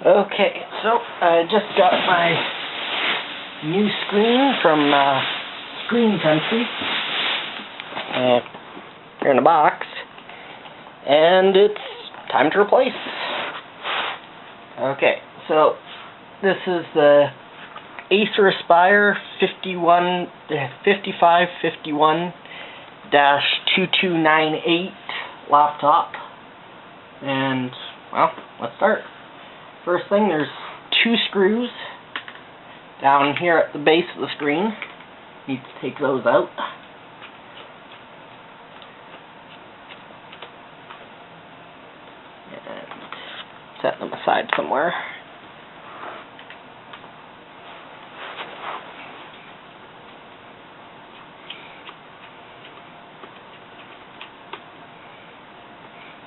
Okay, so I just got my new screen from Screen Country here in the box, and it's time to replace. Okay, so this is the Acer Aspire 5551-2298 laptop, and well, let's start. First thing, there's two screws down here at the base of the screen. Need to take those out. And set them aside somewhere.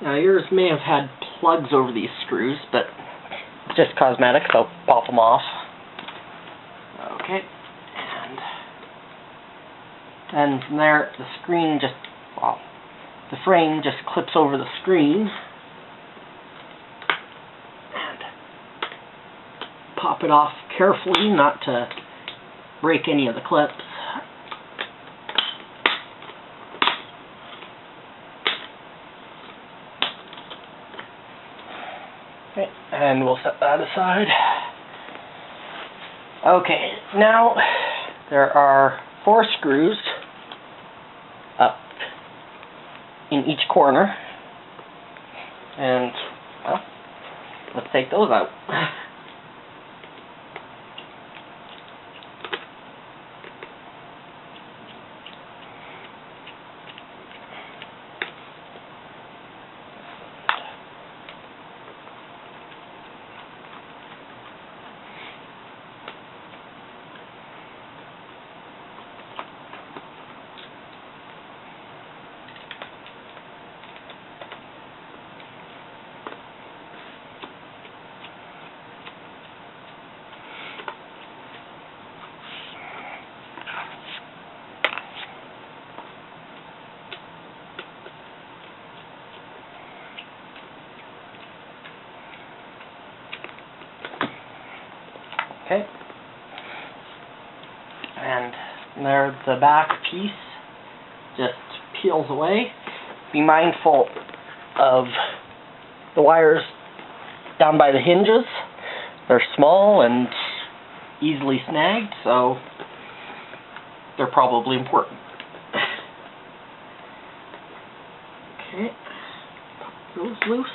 Now yours may have had plugs over these screws, but it's just cosmetic, so pop them off. Okay, and from there, the screen just, well, the frame just clips over the screen. And pop it off carefully, not to break any of the clips. Okay, and we'll set that aside. Okay, now there are 4 screws up in each corner, and well, let's take those out. Okay, and there the back piece just peels away. Be mindful of the wires down by the hinges. They're small and easily snagged, so they're probably important. Okay, pop those loose.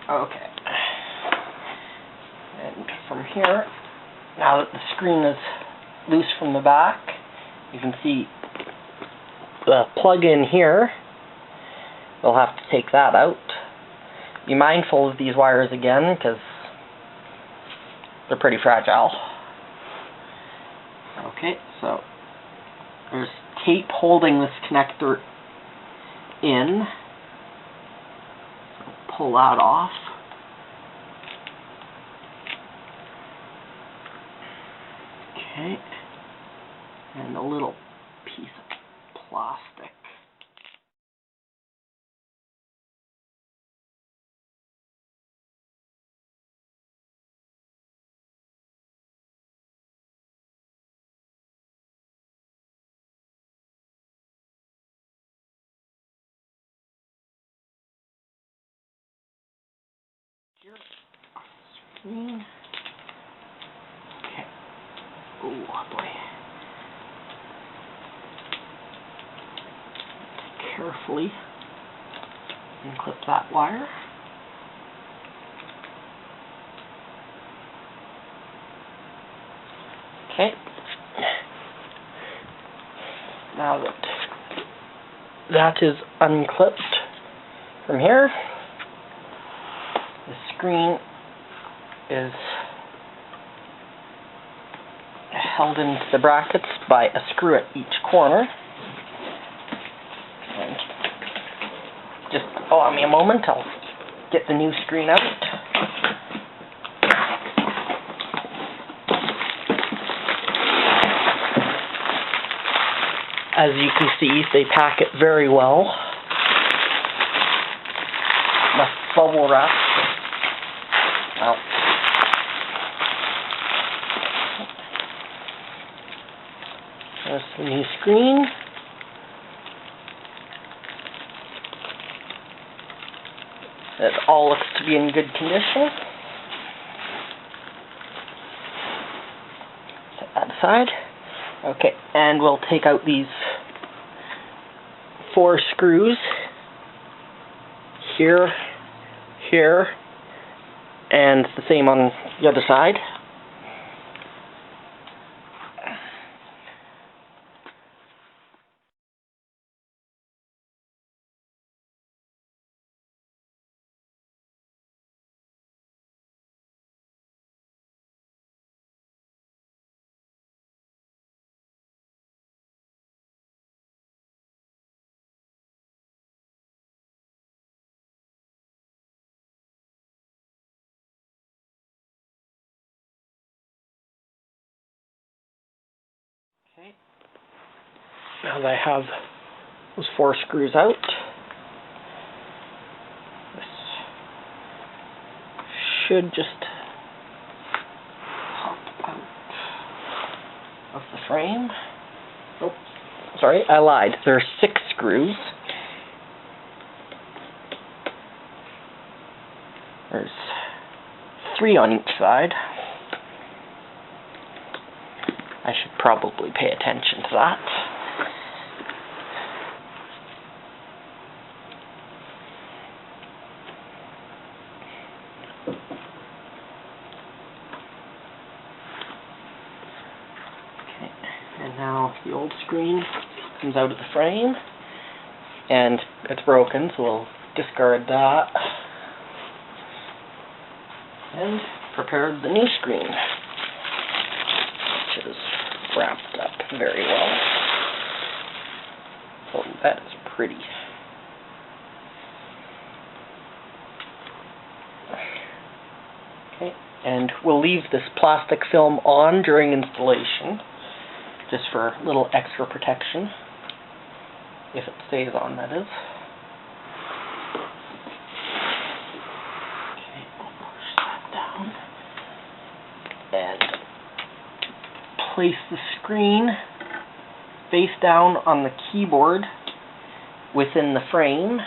Okay, and from here, now that the screen is loose from the back, you can see the plug in here. We'll have to take that out. Be mindful of these wires again, because they're pretty fragile. Okay, so there's tape holding this connector in. Pull that off. Okay, and a little piece of plastic. Screen. Okay. Oh boy. Carefully unclip that wire. Okay. Now that is unclipped from here, the screen is held into the brackets by a screw at each corner. And just allow me a moment, I'll get the new screen out. As you can see, they pack it very well. Less bubble wrap. Well, there's the new screen. It all looks to be in good condition. Set that aside. Okay, and we'll take out these 4 screws. Here, here, and the same on the other side. Okay. Now that I have those 4 screws out, this should just pop out of the frame. Oh, sorry, I lied. There are 6 screws. There's 3 on each side. I should probably pay attention to that. Okay, and now the old screen comes out of the frame, and it's broken, so we'll discard that. And prepare the new screen, which is wrapped up very well. Oh, that is pretty. Okay, and we'll leave this plastic film on during installation, just for a little extra protection, if it stays on, that is. Okay, I'll push that down. And place the screen face down on the keyboard within the frame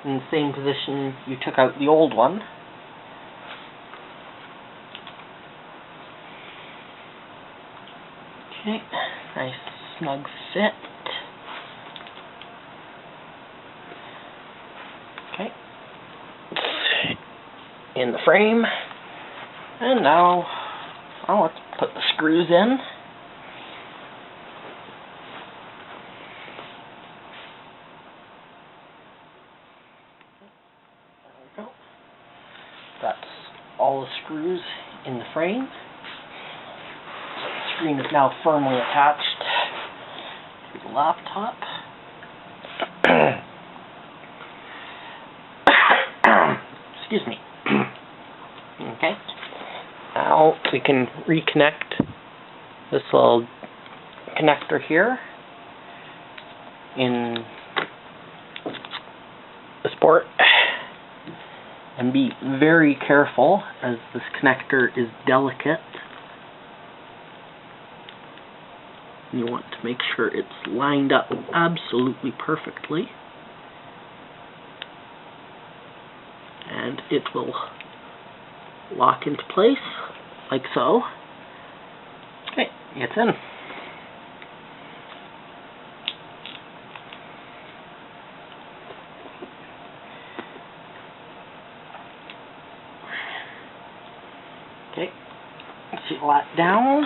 in the same position you took out the old one. Okay, nice snug fit. Okay, it's in the frame, and now let's put the screws in. There we go. That's all the screws in the frame. So the screen is now firmly attached to the laptop. Excuse me. Okay. Now we can reconnect this little connector here in this port, and be very careful as this connector is delicate. You want to make sure it's lined up absolutely perfectly, and it will lock into place like so. Okay, it's in. Okay, seal that down.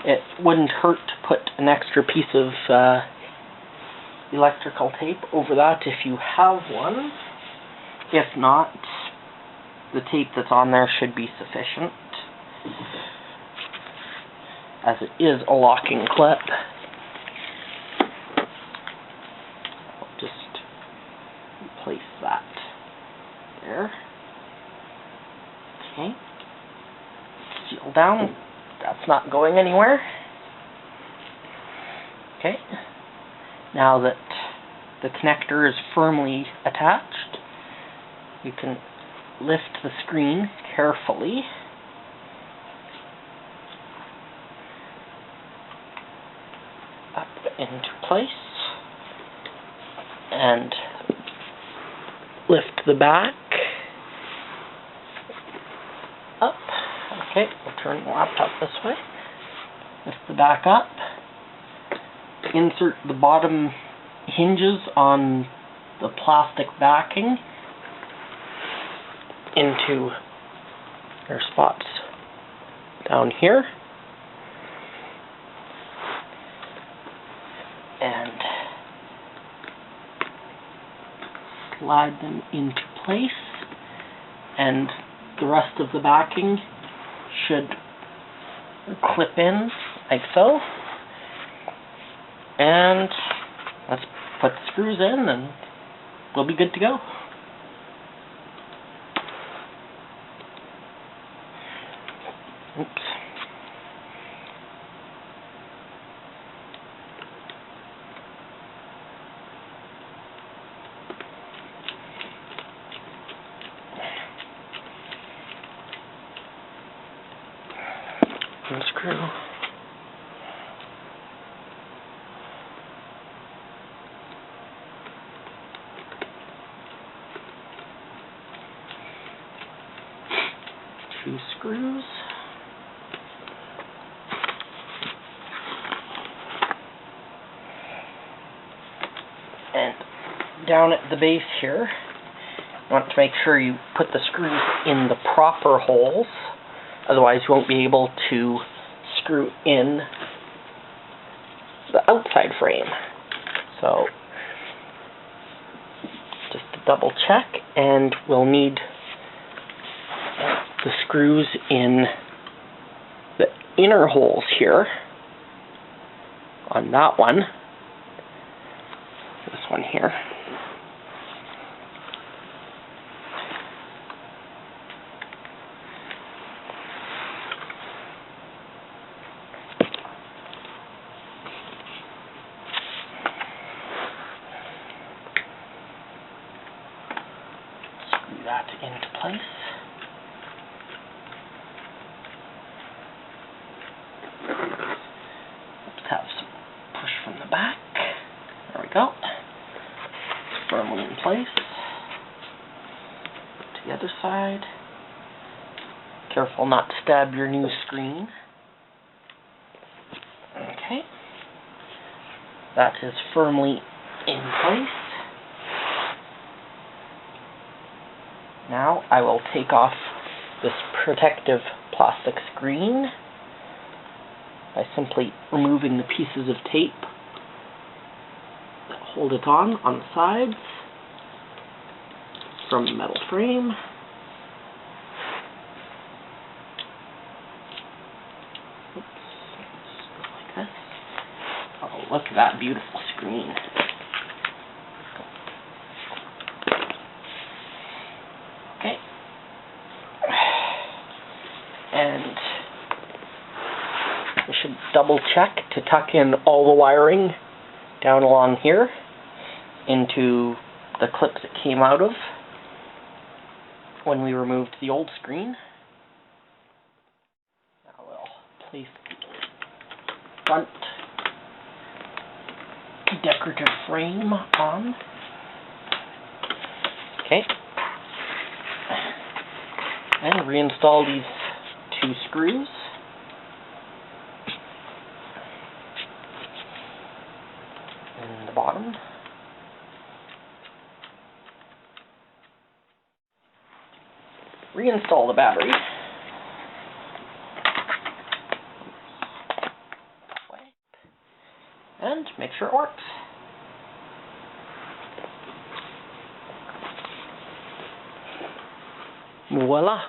It wouldn't hurt to put an extra piece of electrical tape over that if you have one. If not, the tape that's on there should be sufficient, as it is a locking clip. I'll just settle down. That's not going anywhere. Okay. Now that the connector is firmly attached, you can lift the screen carefully. Up into place. And lift the back up. Okay, we'll turn the laptop this way. Lift the back up. Insert the bottom hinges on the plastic backing into their spots down here. And slide them into place, and the rest of the backing should clip in like so. And let's put the screws in and we'll be good to go. Oops. Unscrew. Two screws. And down at the base here, you want to make sure you put the screws in the proper holes, otherwise you won't be able to screw in the outside frame. So just to double check, and we'll need the screws in the inner holes here on that one. This one here. Screw that into place. Let's have some push from the back. There we go. Firmly in place. To the other side. Careful not to stab your new screen. Okay. That is firmly in place. Now I will take off this protective plastic screen by simply removing the pieces of tape that hold it on the sides from the metal frame. Oops, just go like this. Oh, look at that beautiful screen. Okay. And we should double check to tuck in all the wiring down along here into the clips it came out of when we removed the old screen. Now we'll place the front decorative frame on. Okay. And reinstall these two screws. In the bottom. Reinstall the battery. And make sure it works. Voila!